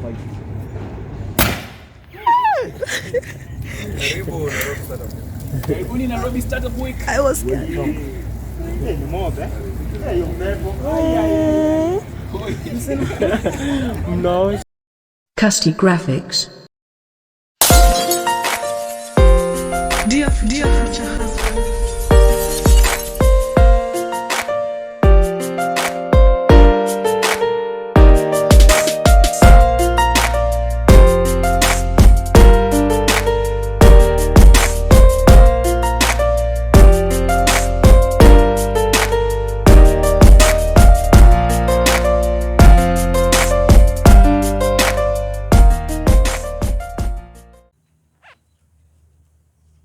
fight. Karibuni NairobiStart Up Week. I was scared. No. Custy graphics. Dear future husband.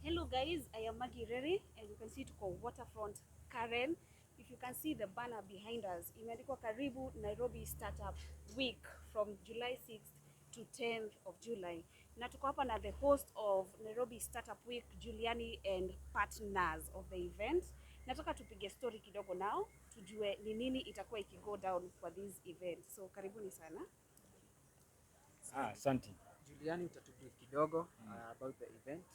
Hello guys, I am Maggie Reri, and you can see tuko waterfront Karen. If you can see the banner behind us, imeandikwa karibu Nairobi Startup Week from July 6th to 10th of July. Na tuko hapa na the host of Nairobi Startup Week, Juliani and partners of the event. Nataka tupige story kidogo nao, tujue ni nini itakuwa ikigo down for this event. So karibuni sana. Asante. Juliani utatupi kidogo about the event.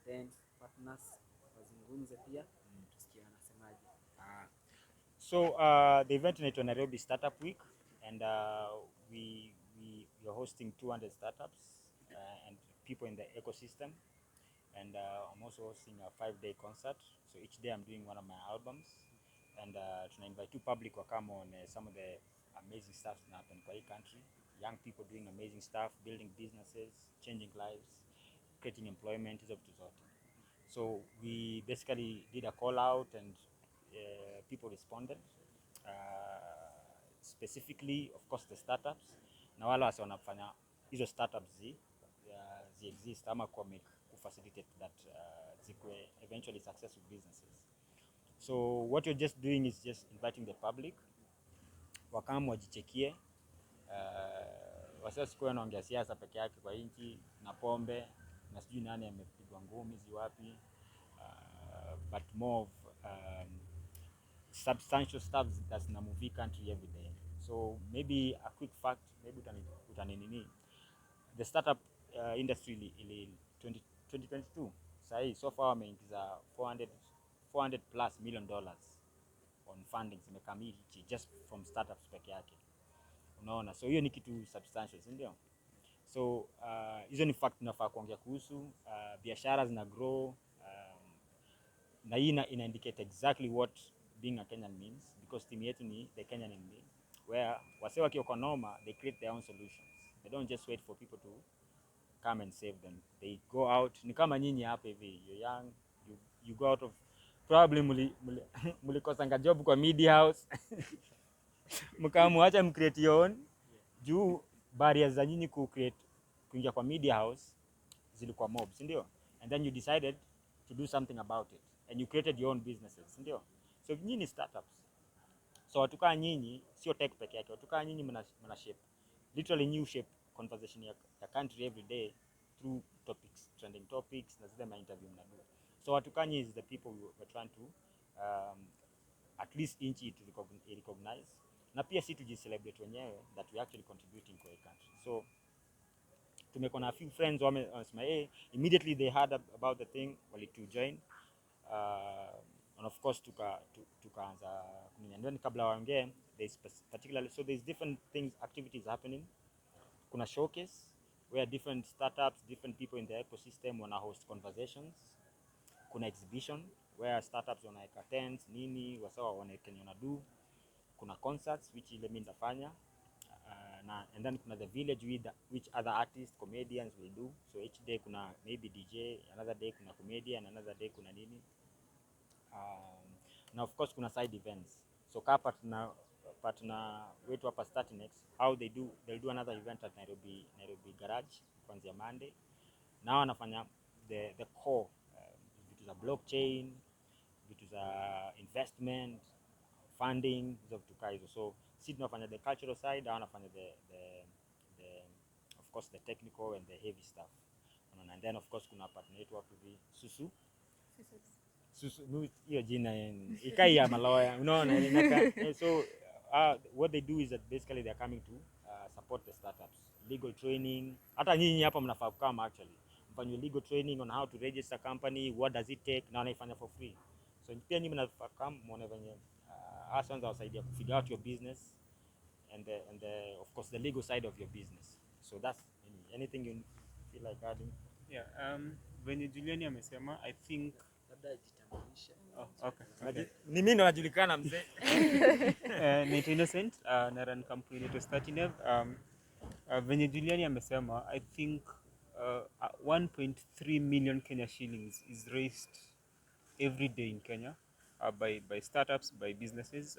Then partners wazungumze pia tusikie wanasemaje. So the event inaitwa Nairobi Startup Week, and we are hosting 200 startups and people in the ecosystem, and I'm also hosting a 5-day concert. So each day I'm doing one of my albums, and tuna invite you public to come on some of the amazing stuff that happen in the country. Young people doing amazing stuff, building businesses, changing lives, creating employment, hizo vitu zote. So we basically did a call out, and people responded. Specifically, of course, the startups. Na wale wase wanafanya hizo startups zi exist ama kwa make facilitate that zikwe eventually successful businesses. So what you're just doing is just inviting the public wakamu wajichekie, wasiwasi kuwa naongea siasa peke yake kwa inchi na pombe na sijui nani amepigwa ngumi ziwapi, but more of substantial stuff that's in a movie country every day. So maybe a quick fact, maybe utanini the startup industry in 2022 sahi so far wameingiza $400 plus million on funding zimekami just from startups peke yake, unaona. So hiyo ni kitu substantial, si ndio? So hizo ni fact tunafaa kuongea kuhusu. Biashara zina grow, na hii ina indicate exactly what being a Kenyan means, because team yetu ni the Kenyan in me, where wase wakiwa noma, they create their own solutions. They don't just wait for people to come and save them. They go out. Ni kama nyinyi hapa hivi, you're young, you go out of probably mulikosanga job kwa media house mkamuacha mcreate your own juu barriers za nyinyi kuingia kwa media house zilikuwa mob, si ndio? And then you decided to do something about it, and you created your own businesses, si ndio? So nyinyi startups. So watukaa nyinyi sio tech peke yake, watukaa nyinyi mna shape, literally new shape conversation ya country every day through topics, trending topics na zile ma interview mnadu. So watukaa nyinyi is the people we're trying to at least inchi to recognize, na pia si tujicelebrate wenyewe that we actually contributing to a country. So tumekuwa na a few friends wamesema immediately they heard about the thing wali to join, and of course tukaanza kuniambia kabla waongee, there's particularly, so there's different things, activities happening. Kuna showcase where different startups, different people in the ecosystem wana host conversations. Kuna exhibition where startups wanaeka tents nini wasawa wanaekenya do. Kuna concerts which ile mimi nitafanya, and then kuna the village with which other artists, comedians will do. So each day kuna maybe DJ, another day kuna comedian, another day kuna nini. Now of course kuna side events. So ka partner wetu hapa Startinex, how they'll do another event at Nairobi Garage kuanzia Monday. Now wanafanya the core, vitu za blockchain, vitu za investment, funding, hizo vitu kai hizo. So sisi tunafanya the cultural side, wanafanya the of course the technical and the heavy stuff. And then of course kuna partner wetu hapo hivi Susu hiyo jina ikai ya maloya, unaona inaka. So what they do is that basically they're coming to support the startups, legal training. Hata nyinyi hapa mnafaa kama actually mfanywe legal training on how to register company, what does it take, na wanaifanya for free. So pia nyinyi mnafaa kama muone venye hasa wasaidia kufigure out your business and of course the legal side of your business. So that's anything you feel like adding? Yeah, venye Juliani amesema, I think Labda jitambulishe. okay. Ni mimi ndo najulikana mzee. Naitwa Innocent, na run company inaitwa Startinev. Venye Juliani amesema, I think 1.3 million Kenya shillings is raised every day in Kenya by startups, by businesses.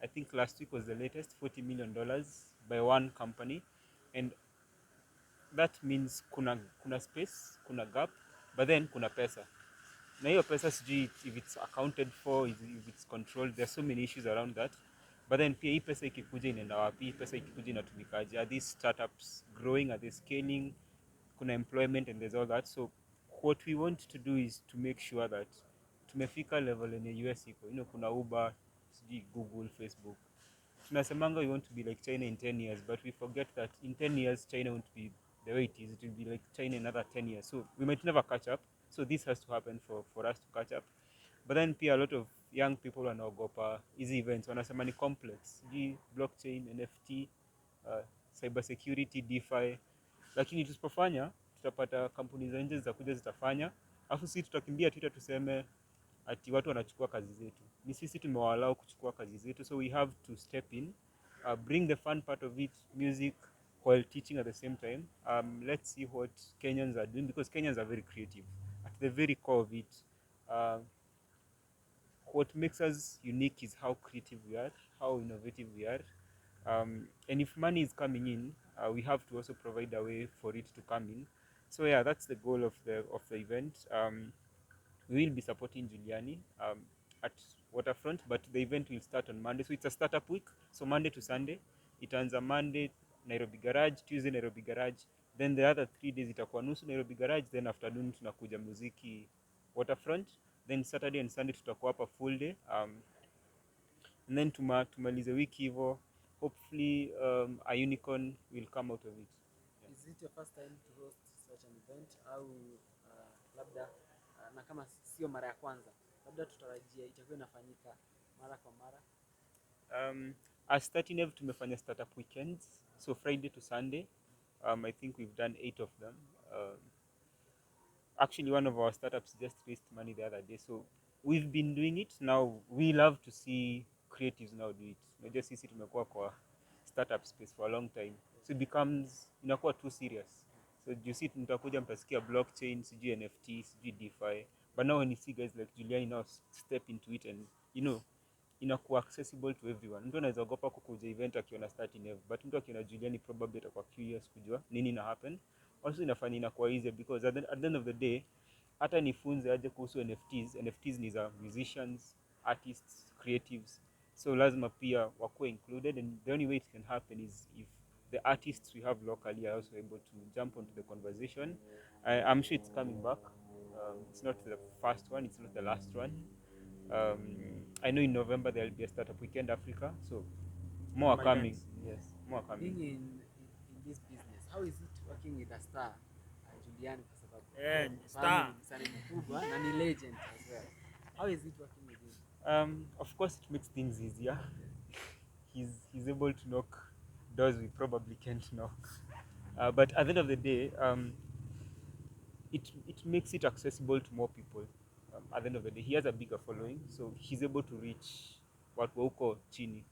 I think last week was the latest, $40 million by one company, and that means kuna space, kuna gap, but then kuna pesa. Na hiyo pesa sijui if it's accounted for, if it's controlled. There are so many issues around that. But then pia hii pesa ikikuja inaenda wapi? Hii pesa ikikuja inatumikaje? Are these startups growing? Are they scaling? Kuna employment and there's all that. So what we want to do is to make sure that tumefika level yenye US iko. You know, kuna Uber, sijui Google, Facebook. Tunasemanga we want to be like China in 10 years, but we forget that in 10 years China won't be the way it is. It will be like China in another 10 years. So we might never catch up. So this has to happen for us to catch up. But then pia a lot of young people wanaogopa hizi events, wanasema ni complex, blockchain, NFT, cyber security, DeFi, lakini tusipofanya tutapata kampuni za nje zitakuja zitafanya, afu sisi tutakimbia Twitter tuseme ati watu wanachukua kazi zetu. Ni sisi tumewalao kuchukua kazi zetu, so we have to step in, bring the fun part of it, music, while teaching at the same time. Let's see what Kenyans are doing, because Kenyans are very creative. At the very core of it, what makes us unique is how creative we are, how innovative we are. And if money is coming in, we have to also provide a way for it to come in. So yeah, that's the goal of the event. We will be supporting Giuliani at Waterfront, but the event will start on Monday. So it's a startup week. So Monday to Sunday. It ends on Monday, Nairobi Garage, Tuesday Nairobi Garage. Then the other 3 days itakuwa nusu Nairobi Garage, then afternoon tunakuja muziki Waterfront. Then Saturday and Sunday tutakuwa hapa full day. And then tumalize wiki hivyo. Hopefully a unicorn will come out of it. Yeah. Is it your first time to host such an event au labda na kama sio mara ya kwanza, labda tutarajia itakuwa inafanyika mara kwa mara? As Startinev tumefanya startup weekends, so Friday to Sunday. I think we've done 8 of them. Actually, one of our startups just raised money the other day, so we've been doing it. Now we love to see creatives now do it. Unajua sisi tumekuwa kwa startup space for a long time, so it becomes inakuwa too serious. So you see mtakuja mtasikia blockchain, sijui NFT, sijui DeFi, but now when you see guys like Juliani now step into it, and you know inakuwa accessible to everyone. Mtu anaweza ogopa kukuja event akiona Startinev, but mtu akiona Juliani probably atakuwa curious kujua nini na happen. Also inafanya inakuwa easier because at the end of the day, hata nifunze aje kuhusu NFTs. NFTs ni za musicians, artists, creatives, so lazima pia wakuwe included, and the only way it can happen is if the artists we have locally are also able to jump onto the conversation. I'm sure it's coming back. It's not the first one, it's not the last one. I know in November there will be a startup weekend Africa, so more are coming. Yes, more are coming. Being in this business, how is it working with a star, Juliani, kwa sababu Star msanii mkubwa na ni legend as well? How is it working with him? Of course it makes things easier. He's able to knock doors we probably can't knock. But at the end of the day, it makes it accessible to more people. At the end of the day, he has a bigger following, so he's able to reach watu huko chini.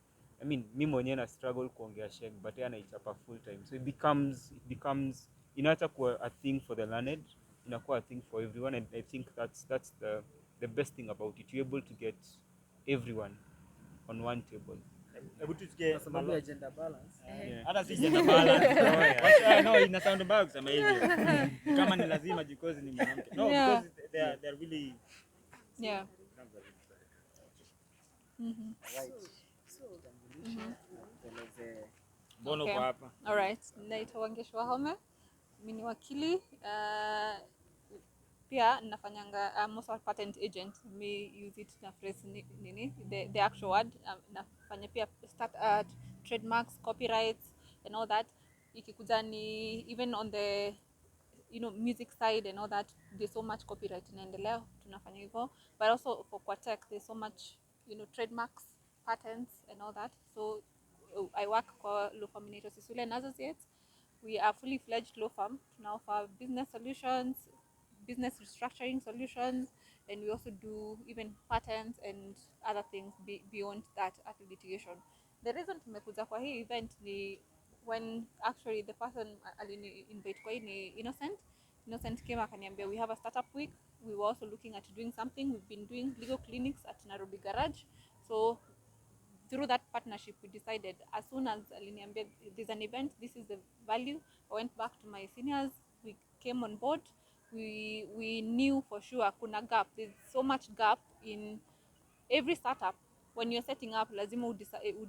I mean, mimi mwenyewe na struggle kuongea sheng, but yeye anaichapa full time. So it becomes inaacha kuwa a thing for the learned, inakuwa a thing for everyone, and I think that's the best thing about it. You're able to get everyone on one table. Hebu tusikie Kwa sababu ya gender balance. hata si gender balance. Wacha no ina sound mbaya kusema hivyo. Kama ni lazima because ni mwanamke. No, Yeah. because they are really Yeah. Right. So, tueleze Bono Okay. kwa hapa. Alright. Naitwa Wangesh Wahome. Mimi ni wakili. pia nafanyanga I'm also a patent agent, me use it na phrase nini the actual word, nafanya pia start trademarks, copyrights and all that. Ikikuja ni even on the music side and all that, there's so much copyright inaendelea, tunafanya hivyo. But also for tech there's so much trademarks, patents and all that. So I work for law firm inaitwa Sisule and Associates. We are fully fledged law firm. Tuna offer business solutions, business restructuring solutions, and we also do even patents and other things beyond that at litigation. The reason tumekuja kwa hii event ni when actually the person alini invite kwa hii ni Innocent came akaniambia we have a startup week. We were also looking at doing something. We've been doing legal clinics at Nairobi Garage. So through that partnership we decided, as soon as aliniambia there's an event, this is the value, I went back to my seniors, we came on board. We knew for sure kuna gap, there's so much gap in every startup. When you're setting up, lazima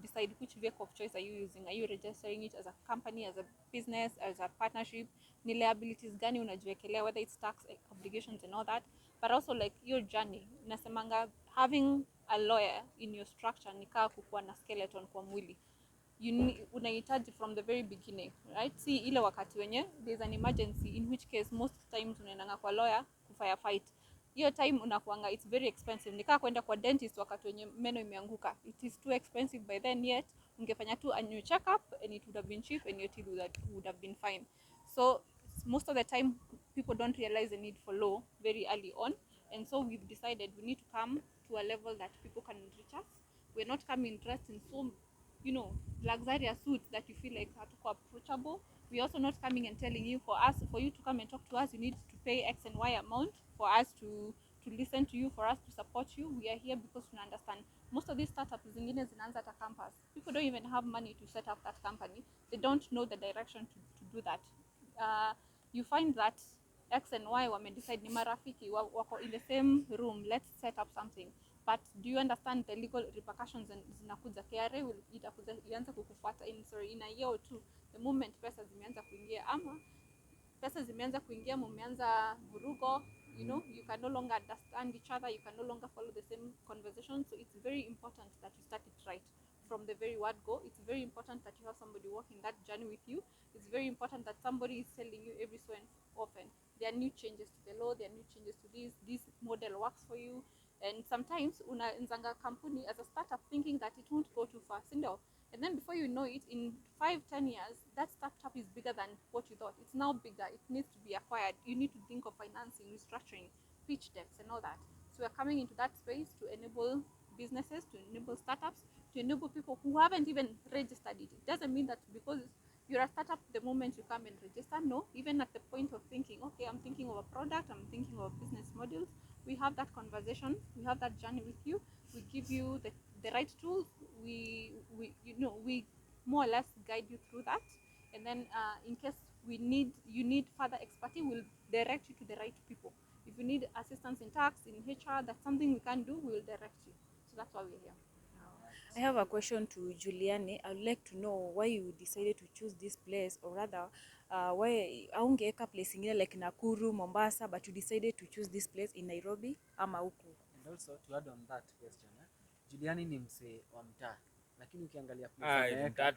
decide which vehicle of choice are you using. Are you registering it as a company, as a business, as a partnership? Ni liabilities gani unajiwekelea, whether it's tax obligations and all that. But also like your journey, nasemanga having a lawyer in your structure ni kaa kukuwa na skeleton kwa mwili. Unahitaji from the very beginning, right? Si ile wakati wenye there's an emergency, in which case most times unaendanga kwa lawyer kufirefight. Hiyo time unakuanga it's very expensive. Nikaa kwenda kwa dentist wakati wenye meno imeanguka, it is too expensive by then, yet ungefanya tu a new check up and it would have been cheap and your teeth would have been fine. So most of the time people don't realize the need for law very early on, and so we've decided we need to come to a level that people can reach us. We're not coming dressed in so luxurious suits that you feel like hatuko approachable. We're also not coming and telling you for you to come and talk to us you need to pay X and Y amount for us to listen to you, for us to support you. We are here because we understand most of these startups zingine zinaanza at a campus. People don't even have money to set up that company. They don't know the direction to do that. You find that X and Y wamedecide ni marafiki wako in the same room, let's set up something. But do you understand the legal repercussions zinakuja? KRA will ianza kukufuata in a year or two, the moment pesa zimeanza kuingia, ama pesa zimeanza kuingia, mumeanza vurugo, you can no longer understand each other, you can no longer follow the same conversation. So it's very important that you start it right from the very word go. It's very important that you have somebody walking that journey with you. It's very important that somebody is telling you every so often there are new changes to the law, there are new changes to this model works for you. And sometimes unaanzanga company as a startup thinking that it won't go too far, sindo? And then before you know it, in 5-10 years, that startup is bigger than what you thought. It's now bigger. It needs to be acquired. You need to think of financing, restructuring, pitch decks, and all that. So we're coming into that space to enable businesses, to enable startups, to enable people who haven't even registered it. It doesn't mean that because you're a startup the moment you come and register. No, even at the point of thinking, okay, I'm thinking of a product, I'm thinking of business models, we have that conversation, we have that journey with you. We give you the right tools. We more or less guide you through that. And then in case you need further expertise, we'll direct you to the right people. If you need assistance in tax, in HR, that's something we can do, we'll direct you. So that's why we're here. I have a question to Juliani. I would like to know why you decided to choose this place, or rather, why aungeweka place ingine like Nakuru, Mombasa, but you decided to choose this place in Nairobi ama huku? And also to add on that question, Juliani ni msee wa mtaa, lakini ukiangalia place ameweka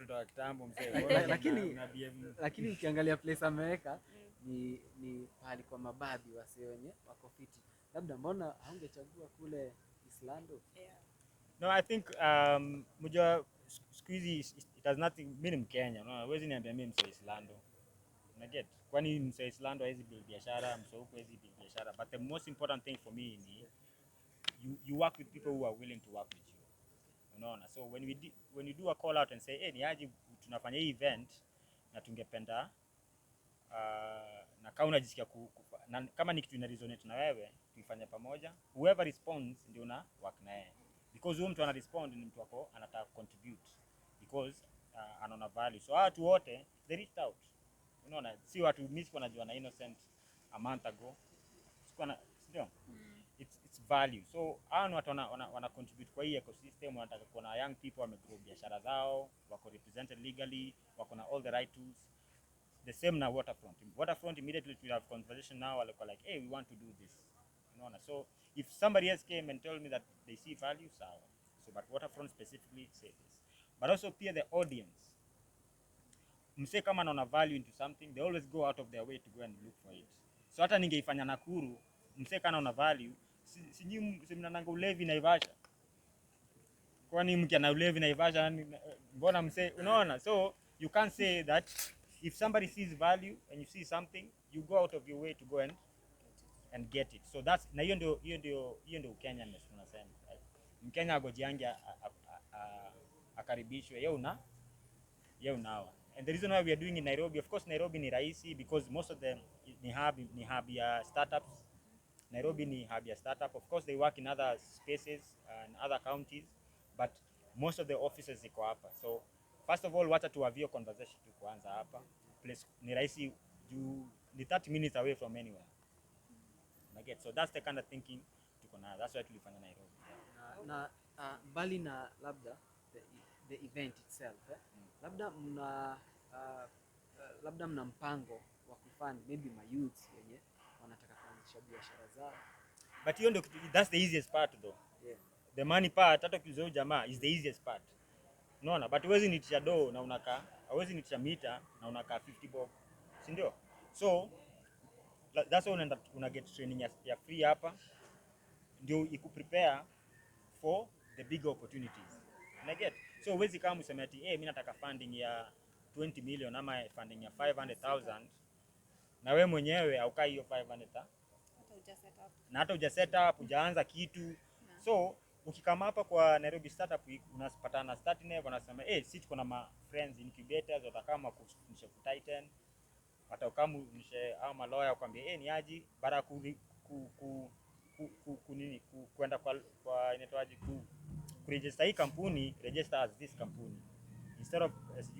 lakini ukiangalia place ameweka ni pahali kwa mababi wasee wenye wako fiti. Labda mbona haungechagua kule Islando? Yeah. No, I think mmoja siku hizi it has nothing, mimi ni Mkenya, no, huwezi niambia mimi msee Islando. Unaget? Kwani msee Islando hawezi build biashara, msee huko hawezi build biashara. But the most important thing for me ni you work with people who are willing to work with you. Unaona? So when you do a call out and say, "Hey, ni aje tunafanya hii event na tungependa na kama unajisikia na kama ni kitu ina resonate na wewe, tuifanye pamoja." Whoever responds ndio una work na yeye. Because huyo mtu ana respond ni mtu wako anataka contribute because anaona value. So watu wote they reached out. Unaona? Si watu mimi siko najua na Innocent a month ago. Siko na ndio. It's value. So hao ni watu wana contribute kwa hii ecosystem, wanataka kuona young people wamegrow biashara zao, wako represented legally, wako na all the right tools. The same na Waterfront. Waterfront immediately we have conversation now like, hey, we want to do this. Unaona? So if somebody else came and told me that they see value, sawa. So but Waterfront specifically say this. But also peer the audience. Mse kama anaona value into something, they always go out of their way to go and look for it. So hata ningeifanya Nakuru, mse kana anaona value, si mnananga ulevi Naivasha. Kwani mke ana ulevi Naivasha, mbona mse, unaona? So you can't say that if somebody sees value and you see something, you go out of your way to go and get it. So that's na hiyo ndio Kenya tunasema. Mkenya agojiange akaribishwe yeye unawa. And the reason why we are doing in Nairobi, of course Nairobi ni rahisi because most of them ni hub ya startups. Nairobi ni hub ya startup. Of course they work in other spaces and other counties, but most of the offices ziko hapa. So first of all, wacha tuavie conversation tu kuanza hapa. Place ni rahisi juu ni 30 minutes away from anywhere. So that's the kind of thinking tuko na. That's why tulifanya Nairobi. Na mbali na labda the event itself, labda mna mpango wa kufund maybe my youths wenye wanataka kuanzisha biashara zao. But hiyo ndio, that's the easiest part though. Yeah. The money part hata kuzao jamaa is the easiest part. Unaona? But huwezi nitisha do na unakaa, huwezi nitisha mita na unakaa 50 bob. Si ndio? So that's why una get training ya free hapa ndio ikuprepare for the big opportunities. Na get. So huwezi kama useme ati mimi nataka funding ya 20 million ama funding ya 500,000 na wewe mwenyewe haukai hiyo 500,000 na hata uja set up hujaanza kitu. So ukikama hapa kwa Nairobi Startup Week unapatana na Startnev wanasema sisi tuko na ma friends incubators watakama kufundisha ku Titan, watakama unishe au ma lawyer kwambia ni aji bara kwenda kwa inaitwaje register hii kampuni, register as this company instead of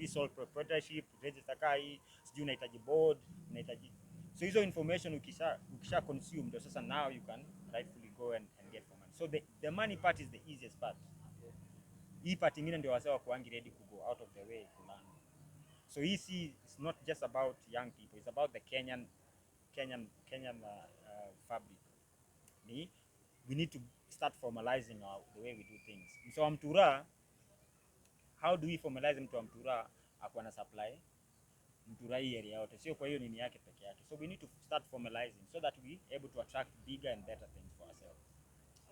sole proprietorship, register kai sijui unahitaji board, unahitaji. So hizo information ukisha consume ndio sasa now you can rightfully go and get for money. So the money part is the easiest part. Hii part ingine ndio wasewa kuangi ready to go out of the way to learn. So it's not just about young people, it's about the Kenyan fabric. We need to start formalizing the way we do things. So Mtura, how do we formalize mtu wa Mtura akwa na supply Mtura hii area yote, sio kwa hiyo nini yake peke yake. So we need to start formalizing so that we able to attract bigger and better things for ourselves.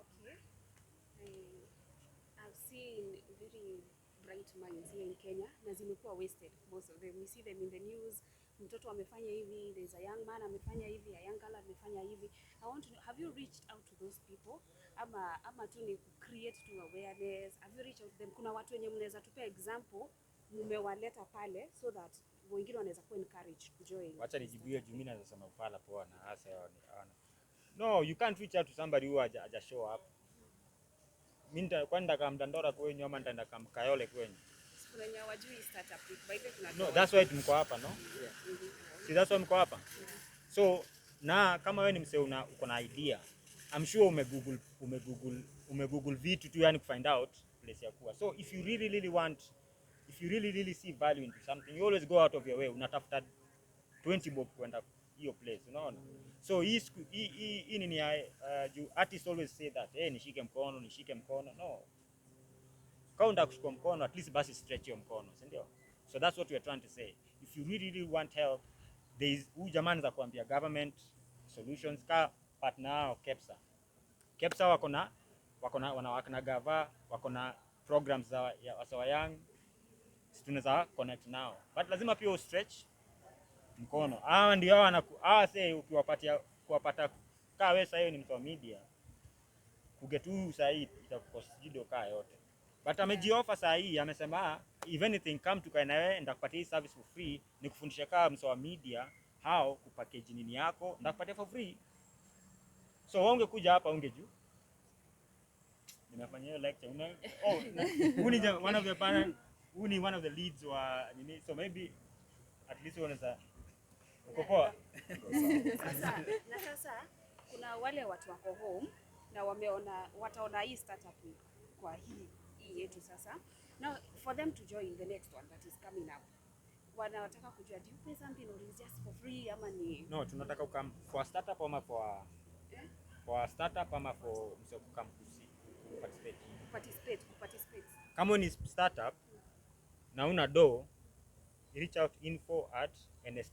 Okay. I've seen very bright minds here in Kenya na zimekuwa wasted, most of them. We see them in the news, mtoto amefanya hivi, there's a young man amefanya hivi, a young girl amefanya hivi. I want to know, have you reached out to those people ama tu ni create to awareness? Have you reached out to them? Kuna watu wenye mnaweza tupe example mmewaleta pale so that wengine wanaweza kuwa encouraged to join? Wacha nijibie juu mimi naweza sema pala poa na hasa hawana. No, you can't reach out to somebody who haja show up. Mimi kwenda kama Mdandora kwenyu ama nitaenda kama Kayole kwenyu. Kuna wenye hawajui startup week, by the way kuna. No, that's why tumko hapa, no? Yeah. See, that's why mko hapa. So na kama wewe ni msee uko na idea, I'm sure umegoogle vitu tu yani find out place ya kuwa. So if you really see value into something, you always go out of your way, unatafuta 20 bob kwenda hiyo place, unaona? So hii nini artists always say that nishike mkono. No, kaunda kushika mkono, at least basi stretch your mkono, si ndio? So that's what we are trying to say. If you really want help, there is jamani za kuambia government solutions ka partner nao KEPSA wako na gava, wako na programs za wasawa young, tunaweza connect nao, but lazima pia stretch mkono. Ndio say kuwapata kaa wewe sasa ni mtu wa media kugetu sahi itakukost jido kaa yote, but amejioffer sahi, amesema if anything come to kainawe ndakupatia hii service for free, ni kufundisha kaa mtu wa media how kupackage nini yako ndakupatia for free. So wewe ungekuja hapa ungejua nimefanya hiyo lecture one of the leads wa nini, so maybe at least unaweza ukopoa. Sasa kuna wale watu wako home na wataona hii startup kwa hii yetu sasa. Now for them to join the next one that is coming up, wanataka kujua do you pay something or is just for free ama ni No, tunataka ukam for a startup ama for a startup ama for msio kukam kuparticipate. Kama ni startup na una do, reach out info@nsw.ke.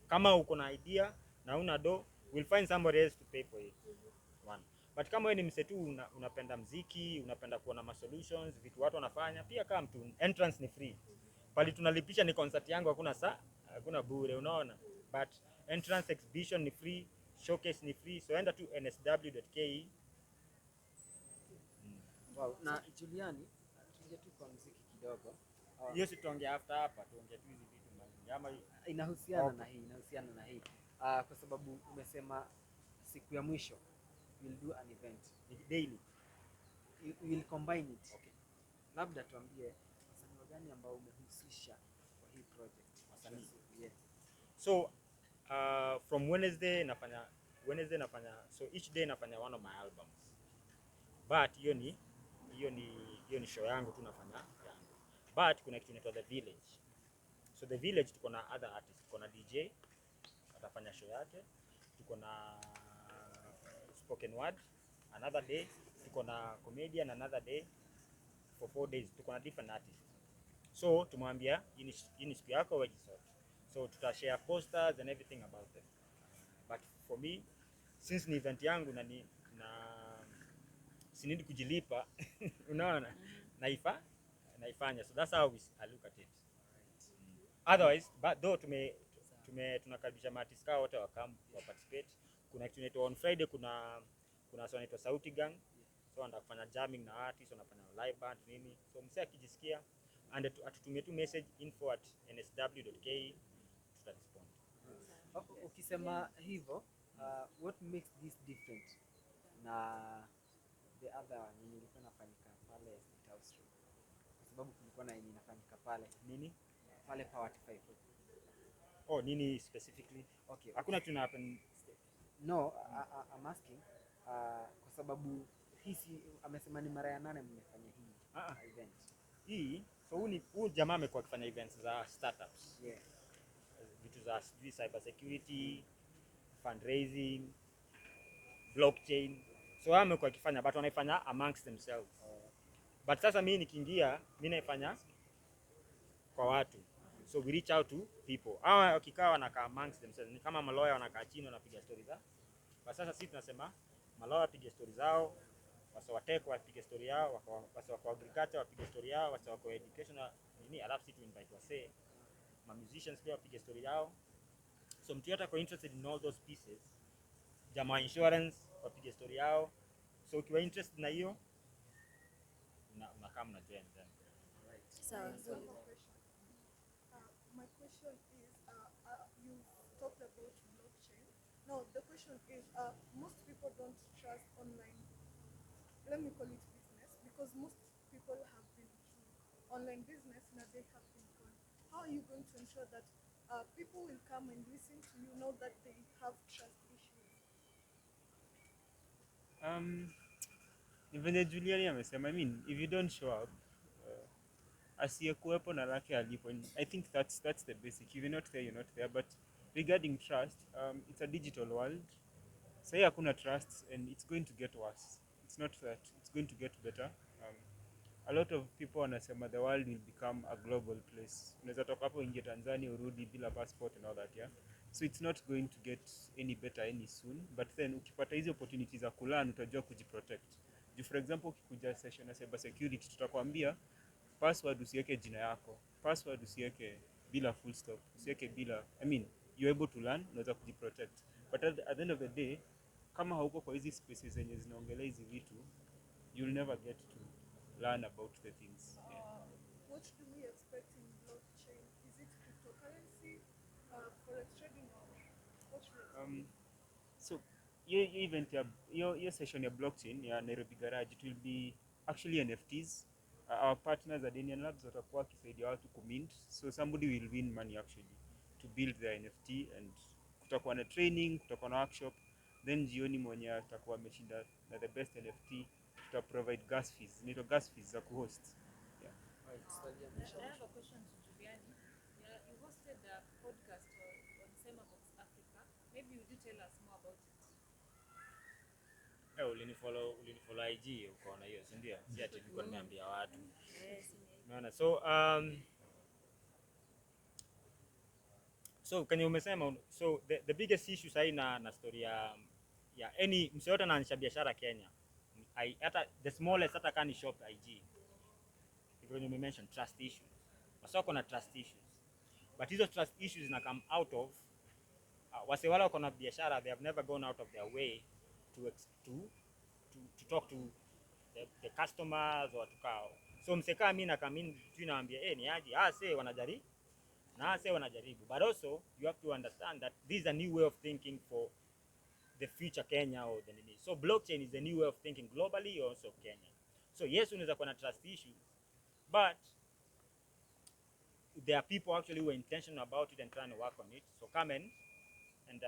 Kama uko na idea na una do, we'll find somebody else to pay for it. One. But kama wewe ni msetu unapenda mziki, unapenda kuona ma solutions, vitu watu wanafanya, pia kama mtu entrance ni free. Bali tunalipisha ni concert yangu hakuna bure, unaona? But entrance exhibition ni free, showcase ni free. So enda tu nsw.ke. Wow. Na Juliani, tuje tu kwa muziki kidogo. Hiyo si tuongea after hapa, tuongea tu hizi vitu mbali. Ama Inahusiana na hii. Kwa sababu umesema siku ya mwisho we'll do an event daily. We will combine it. Okay. Labda tuambie wasanii gani ambao umehusisha kwa hii project? Wasanii. Yeah. So from Wednesday nafanya so each day nafanya one of my albums. But hiyo ni show yangu tu nafanya yangu. But kuna kitu inaitwa The Village. So The Village tuko na other artists, tuko na DJ atafanya show yake, tuko na spoken word another day, tuko na comedian another day, for 4 days tuko na different artists. So tumwambia hii ni siku yako wewe jisort. So tutashare posters and everything about them. But for me, since ni event yangu na sinidi kujilipa unaona, naifanya. So that's how I look at it. Otherwise, but though tunakaribisha artists kao wote wa participate. Kuna kitu inaitwa on Friday, kuna song inaitwa Sauti Gang. So wanataka kufanya jamming na artists, wanafanya live band nini. So msee akijisikia and atutumie tu message info@nsw.ke, tutarespond. Ukisema hivyo, what makes this different na the other one yenye ilikuwa inafanyika pale State House Road? Kwa sababu kulikuwa na yenye inafanyika pale pale Power 5. Oh, nini specifically? Okay. Hakuna kitu happen. No, I'm asking kwa sababu hii amesema ni mara ya 8 mmefanya hii event. Hii so huu jamaa amekuwa akifanya events za startups. Yeah. Vitu za cyber security, fundraising, blockchain. So wao amekuwa akifanya but wanaifanya amongst themselves. But sasa mimi nikiingia, mimi naifanya kwa watu. So we reach out to people. Hawa wakikaa wanakaa amongst themselves. Ni kama malawyer wanakaa chini wanapiga stories zao. Kwa sasa sisi tunasema malawyer wapige stories zao, wasa tech wapige story yao, wasa wa agriculture wapige story yao, wasa wa education nini, alafu sisi tu invite wase ma musicians pia wapige story yao. So mtu yote ako interested in all those pieces, jamaa insurance wapige story yao. So ukiwa interested na hiyo unakaa mna join them. Sawa. My question is, you talked about blockchain. Now, the question is, most people don't trust online, let me call it business, because most people have been through online business and they have been gone. How are you going to ensure that people will come and listen to you now that they have trust issues? Even Juliani amesema, I mean, if you don't show up, asiyekuwepo na lake alipo. I think that's the basic. If you're not there, you're not there. But regarding trust, it's a digital world. Say hakuna trust and it's going to get worse. It's not that it's going to get better. A lot of people wanasema the world will become a global place. Unaweza toka hapo ingia Tanzania urudi bila passport and all that, yeah. So it's not going to get any better any soon. But then ukipata hizo opportunities za kulearn utajua kujiprotect. For example, ukikuja session ya cyber security tutakwambia password usiweke jina yako, password usiweke bila full stop, usiweke bila, I mean, you're able to learn, unaweza kujiprotect. But at the end of the day, kama hauko kwa hizi spaces zenye zinaongelea hizi vitu, you'll never get to learn about the things. Yeah. What do we expect in blockchain? Is it cryptocurrency, forex trading, or what should we So your event, your session, your blockchain, your Nairobi Garage, it will be actually NFTs. Our partners at Indian Labs watakuwa wakisaidia watu kumint, so somebody will win money actually to build their NFT, and kutakuwa na training, kutakuwa na workshop, then jioni mwenye atakuwa ameshinda na the best NFT tuta provide gas fees, nito gas fees za kuhost. Yeah. Right. I have a question to Maybe would you tell us more about it? Ulinifollow IG ukaona hiyo, si ndio? Si ati nilikuwa nimeambia watu. Yes. Unaona? So kwenye umesema, so the biggest issue sasa na story ya any mse yote anaanzisha biashara Kenya, hata the smallest, hata kani shop IG, hivyo ni mention trust issues. Wasoko na trust issues, but hizo trust issues zina come out of wase wale wako na biashara, they have never gone out of their way to talk to the customers or tukao. So mseka mimi na kama mimi tunaambia ni aje, say wanajaribu na say wanajaribu, but also you have to understand that this is a new way of thinking for the future Kenya or the nini. So blockchain is a new way of thinking globally, also Kenya. So yes, unaweza kuwa na trust issues, but there are people actually who are intentional about it and trying to work on it. So come in and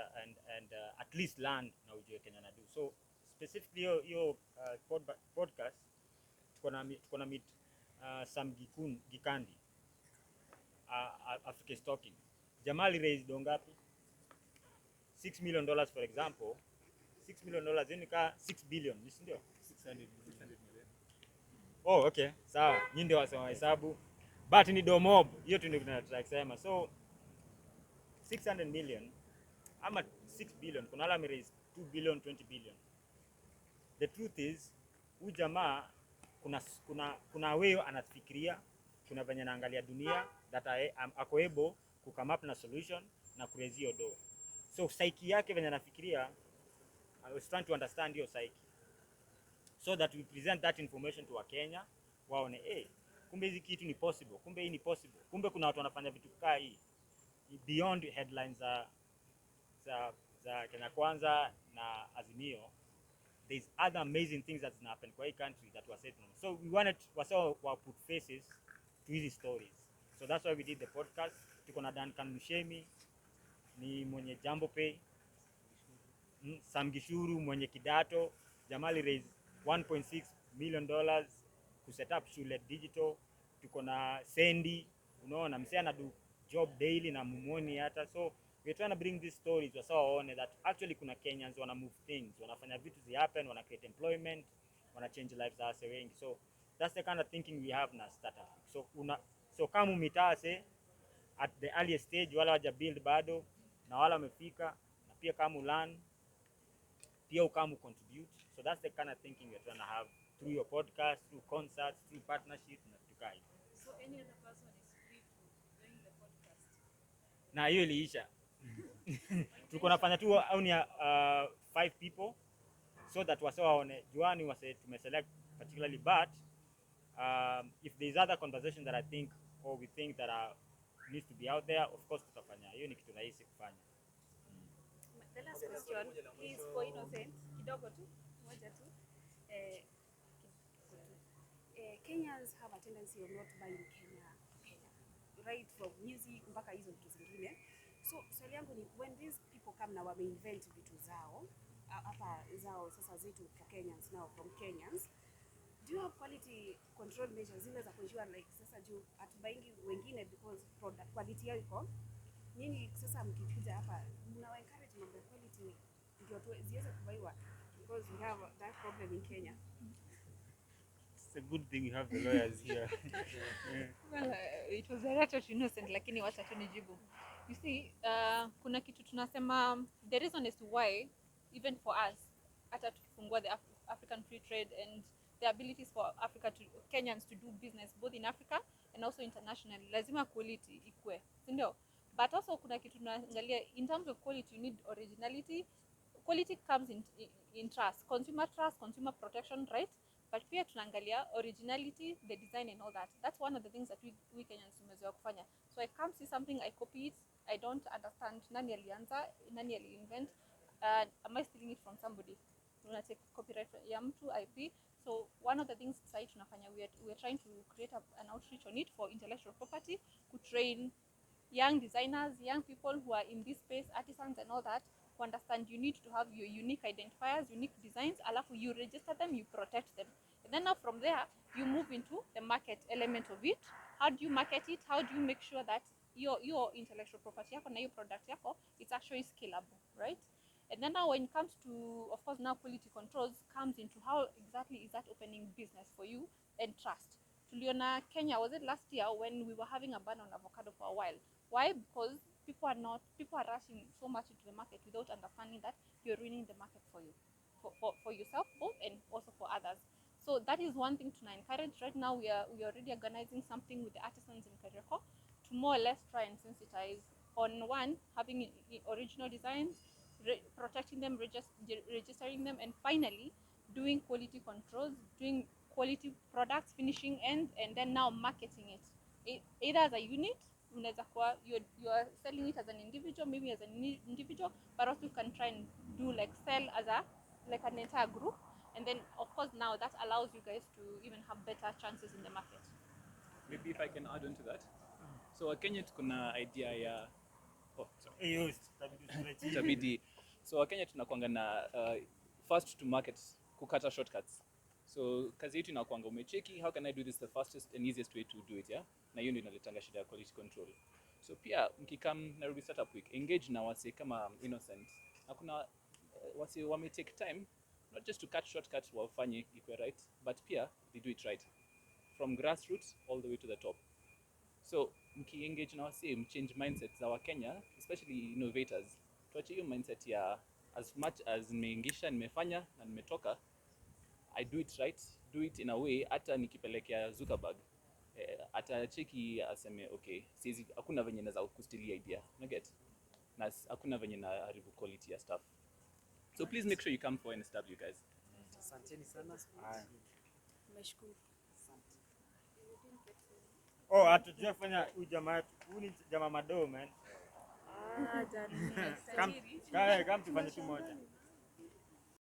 at least learn na ujue Kenya na do. So specifically your podcast tuko na meet Sam Gikandi Africa Stocking. Jamali raised dongapi? $6 million, for example. $6 million yani ka 6 billion, si ndio? 600 million. Oh, okay. Sawa. Nyinyi ndio wasema hesabu. But ni domob. Hiyo tu ndio tunataka kusema. So 600 million ama 6 billion, kuna ala raise 2 billion, 20 billion. The truth is huyu jamaa kuna way anafikiria, kuna venye anaangalia dunia that ako able ku come up na solution na kuraise hiyo do. So psyche yake venye anafikiria, I was trying to understand your psyche so that we present that information to Wakenya waone kumbe hizi kitu ni possible, kumbe hii ni possible, kumbe kuna watu wanafanya vitu kaa hii beyond headlines za Kenya Kwanza na Azimio. There's other amazing things that's happen kwa hii country that was said. So we wanted to put faces to these stories. So that's why we did the podcast. Tuko na Duncan Mushemi ni mwenye Jambo Pay, Sam Gishuru mwenye Kidato, Jamali raised $1.6 million ku set up shule digital. Tuko na Sandy, unaona msee anadu job daily na mumoni hata. So we're trying to bring these stories so waone that actually kuna Kenyans wana move things, wanafanya vitu zi happen, wana create employment, wana change lives za wase wengi. So that's the kind of thinking we have na startup. So kama umitase at the earliest stage, wala waja build bado na wala wamefika, na pia kama learn, pia ukamu contribute. So that's the kind of thinking we're trying to have through your podcast, through concerts, through partnerships na tukai. So any other person is free to join the podcast? Na hiyo iliisha. Tuko nafanya tu only 5 people so that wase waone juani wase tumeselect particularly, but if there's other conversation that I think or we think that needs to be out there, of course tutafanya. Hiyo ni kitu rahisi kufanya. The last question is for Innocent. Kidogo tu, moja tu. Kenyans have a tendency of not buying Kenya, right from music mpaka hizo vitu zingine. So swali yangu ni when these people come na wameinvent vitu zao hapa zao sasa zetu for Kenyans now from Kenyans, do you have quality control measures zile za kujua like sasa juu atubaingi wengine because product quality yao iko nyinyi, sasa mkikuja hapa mna encourage mambo quality ndio ziweze kubaiwa because we have that problem in Kenya? It's a good thing you have the lawyers here. Yeah. Well, it was directed to Innocent, lakini wacha tu nijibu. You see, kuna kitu tunasema, the reason as to why, even for us, hata tukifungua the African free trade and the abilities for Kenyans to do business both in Africa and also internationally, lazima quality ikue, sindio? But also kuna kitu tunaangalia, in terms of quality, you need originality. Quality comes in trust, consumer protection, right? But pia tunaangalia originality, the design and all that. That's one of the things that we Kenyans tumezoea kufanya. So I come see something, I copy it, I don't understand nani alianza, nani ali-invent, am I stealing it from somebody? Tuna take copyright ya mtu, IP. So one of the things sasa tunafanya, we are trying to create an outreach on it for intellectual property, to train young designers, young people who are in this space, artisans and all that, who understand you need to have your unique identifiers, unique designs, alafu you register them, you protect them. And then now from there, you move into the market element of it. How do you market it? How do you make sure that your intellectual property yako na your product yako, it's actually scalable, right? And then now when it comes to, of course, now quality controls comes into how exactly is that opening business for you and trust. Tuliona Kenya, was it last year, when we were having a ban on avocado for a while? Why? Because people are rushing so much into the market without understanding that you're ruining the market for you, for yourself both and also for others. So that is one thing to encourage. Right now we are already organizing something with the artisans in Kariako to more or less try and sensitize on, one, having original designs, protecting them, registering them, and finally doing quality controls, doing quality products, finishing ends, and then now marketing it. Either as a unit, you are selling it as an individual, maybe as an individual, but also you can try and do like sell as a like an entire group, and then of course now that allows you guys to even have better chances in the market. Maybe if I can add on to that. So Wakenya tuko na idea ya itabidi. So Wakenya tunakuanga na first to market, kukata shortcuts. So kazi yetu inakuanga umecheki, how can I do this the fastest and easiest way to do it, yeah? Na hiyo ndio inaletanga shida ya quality control. So pia mkikam Nairobi Startup Week, engage na wase kama Innocent. Na kuna wase wame take time not just to cut shortcuts wafanye ikuwe right, but pia they do it right from grassroots all the way to the top. So mki-engage na wase, mchange mindset za Wakenya, especially innovators. Tuache hiyo mindset ya as much as nimeingisha, nimefanya na nimetoka, I do it right, do it in a way hata nikipelekea Zuckerberg atacheki aseme okay, sizi hakuna venye naweza kustilia idea, you get, na hakuna venye na haribu quality ya stuff. So please make sure you come for NSW, guys. Asanteni sana. Tumeshukuru. Oh, hatujafanya huyu jamaa, huyu ni jamaa madoo man. Ah, jani. Come tufanye tu moja.